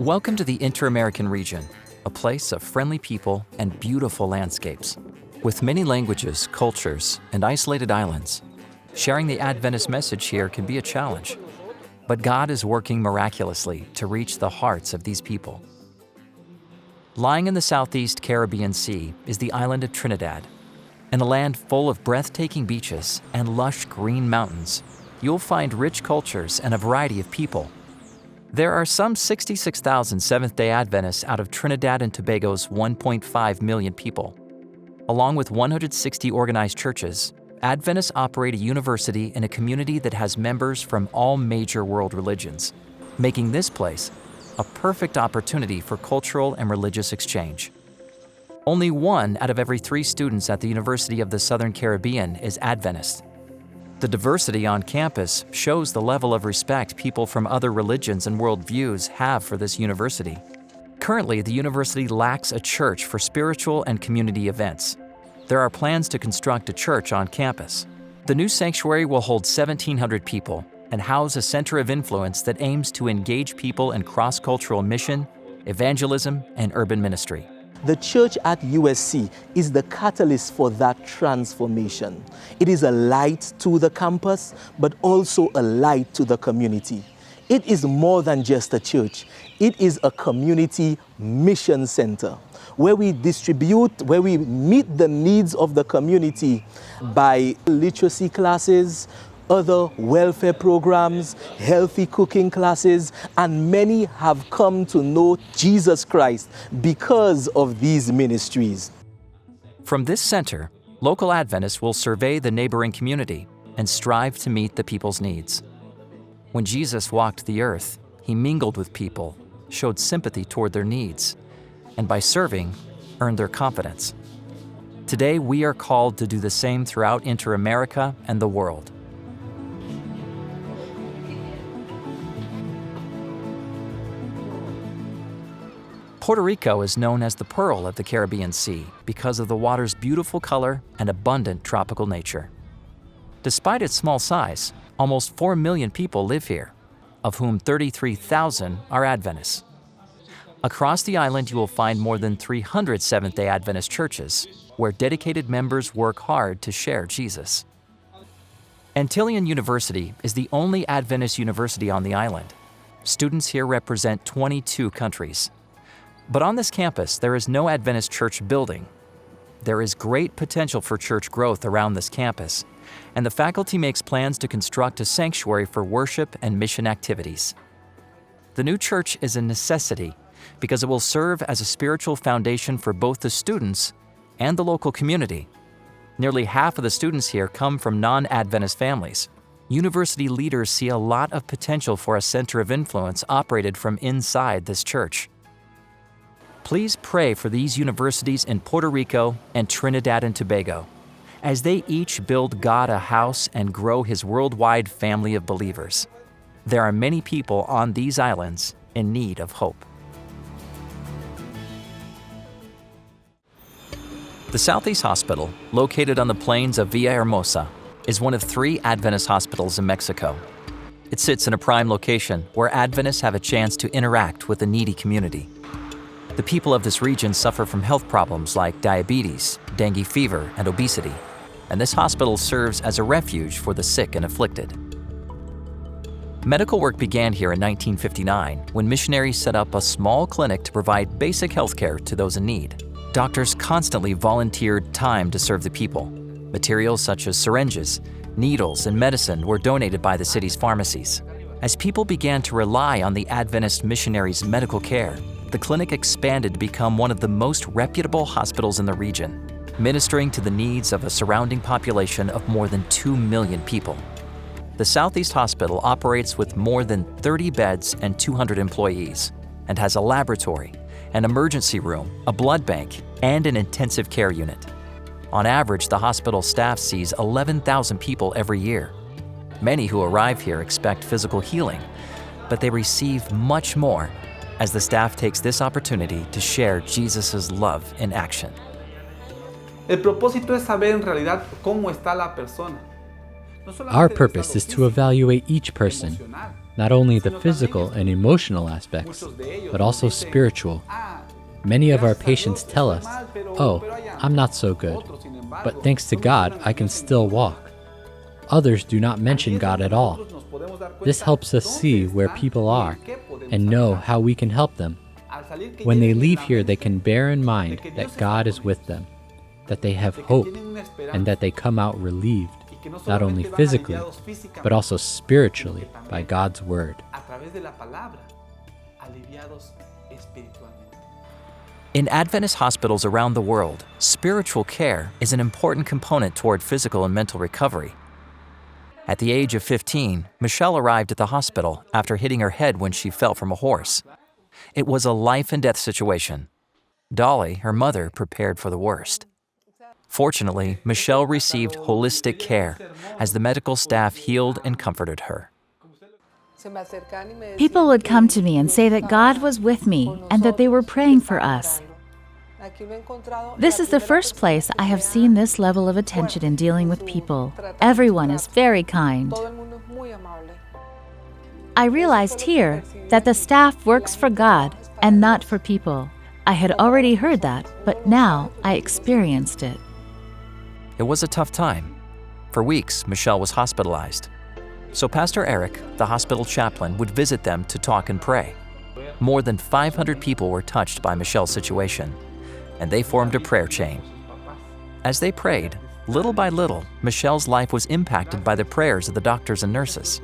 Welcome to the Inter-American region, a place of friendly people and beautiful landscapes. With many languages, cultures, and isolated islands, sharing the Adventist message here can be a challenge. But God is working miraculously to reach the hearts of these people. Lying in the southeast Caribbean Sea is the island of Trinidad. In a land full of breathtaking beaches and lush green mountains, you'll find rich cultures and a variety of people. There are some 66,000 Seventh-day Adventists out of Trinidad and Tobago's 1.5 million people. Along with 160 organized churches, Adventists operate a university in a community that has members from all major world religions, making this place a perfect opportunity for cultural and religious exchange. Only 1 out of every 3 students at the University of the Southern Caribbean is Adventist. The diversity on campus shows the level of respect people from other religions and worldviews have for this university. Currently, the university lacks a church for spiritual and community events. There are plans to construct a church on campus. The new sanctuary will hold 1,700 people and house a center of influence that aims to engage people in cross-cultural mission, evangelism, and urban ministry. The church at USC is the catalyst for that transformation. It is a light to the campus, but also a light to the community. It is more than just a church. It is a community mission center where we meet the needs of the community by literacy classes, other welfare programs, healthy cooking classes, and many have come to know Jesus Christ because of these ministries. From this center, local Adventists will survey the neighboring community and strive to meet the people's needs. When Jesus walked the earth, he mingled with people, showed sympathy toward their needs, and by serving, earned their confidence. Today, we are called to do the same throughout Inter-America and the world. Puerto Rico is known as the Pearl of the Caribbean Sea because of the water's beautiful color and abundant tropical nature. Despite its small size, almost 4 million people live here, of whom 33,000 are Adventists. Across the island, you will find more than 300 Seventh-day Adventist churches, where dedicated members work hard to share Jesus. Antillean University is the only Adventist university on the island. Students here represent 22 countries. But on this campus, there is no Adventist church building. There is great potential for church growth around this campus, and the faculty makes plans to construct a sanctuary for worship and mission activities. The new church is a necessity because it will serve as a spiritual foundation for both the students and the local community. Nearly half of the students here come from non-Adventist families. University leaders see a lot of potential for a center of influence operated from inside this church. Please pray for these universities in Puerto Rico and Trinidad and Tobago, as they each build God a house and grow His worldwide family of believers. There are many people on these islands in need of hope. The Southeast Hospital, located on the plains of Villahermosa, is one of 3 Adventist hospitals in Mexico. It sits in a prime location where Adventists have a chance to interact with the needy community. The people of this region suffer from health problems like diabetes, dengue fever, and obesity, and this hospital serves as a refuge for the sick and afflicted. Medical work began here in 1959 when missionaries set up a small clinic to provide basic health care to those in need. Doctors constantly volunteered time to serve the people. Materials such as syringes, needles, and medicine were donated by the city's pharmacies. As people began to rely on the Adventist missionaries' medical care, the clinic expanded to become one of the most reputable hospitals in the region, ministering to the needs of a surrounding population of more than 2 million people. The Southeast Hospital operates with more than 30 beds and 200 employees, and has a laboratory, an emergency room, a blood bank, and an intensive care unit. On average, the hospital staff sees 11,000 people every year. Many who arrive here expect physical healing, but they receive much more as the staff takes this opportunity to share Jesus' love in action. El propósito es saber en realidad cómo está la persona. Our purpose is to evaluate each person, not only the physical and emotional aspects, but also spiritual. Many of our patients tell us, "Oh, I'm not so good, but thanks to God, I can still walk." Others do not mention God at all. This helps us see where people are and know how we can help them. When they leave here, they can bear in mind that God is with them, that they have hope, and that they come out relieved, not only physically, but also spiritually by God's Word. In Adventist hospitals around the world, spiritual care is an important component toward physical and mental recovery. At the age of 15, Michelle arrived at the hospital after hitting her head when she fell from a horse. It was a life-and-death situation. Dolly, her mother, prepared for the worst. Fortunately, Michelle received holistic care as the medical staff healed and comforted her. People would come to me and say that God was with me and that they were praying for us. This is the first place I have seen this level of attention in dealing with people. Everyone is very kind. I realized here that the staff works for God and not for people. I had already heard that, but now I experienced it. It was a tough time. For weeks, Michelle was hospitalized. So Pastor Eric, the hospital chaplain, would visit them to talk and pray. More than 500 people were touched by Michelle's situation, and they formed a prayer chain. As they prayed, little by little, Michelle's life was impacted by the prayers of the doctors and nurses.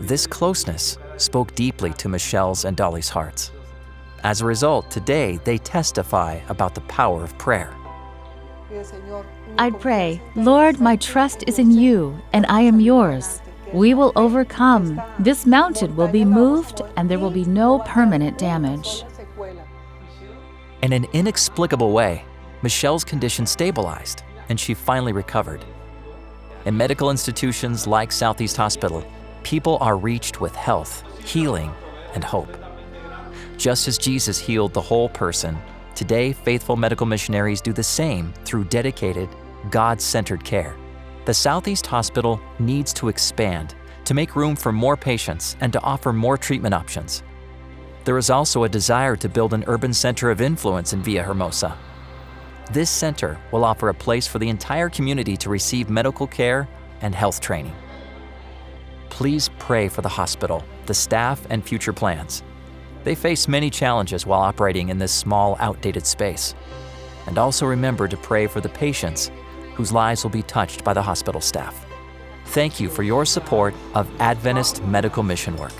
This closeness spoke deeply to Michelle's and Dolly's hearts. As a result, today they testify about the power of prayer. I'd pray, "Lord, my trust is in you, and I am yours. We will overcome. This mountain will be moved, and there will be no permanent damage." In an inexplicable way, Michelle's condition stabilized, and she finally recovered. In medical institutions like Southeast Hospital, people are reached with health, healing, and hope. Just as Jesus healed the whole person, today faithful medical missionaries do the same through dedicated, God-centered care. The Southeast Hospital needs to expand to make room for more patients and to offer more treatment options. There is also a desire to build an urban center of influence in Villahermosa. This center will offer a place for the entire community to receive medical care and health training. Please pray for the hospital, the staff, and future plans. They face many challenges while operating in this small, outdated space. And also remember to pray for the patients whose lives will be touched by the hospital staff. Thank you for your support of Adventist medical mission work.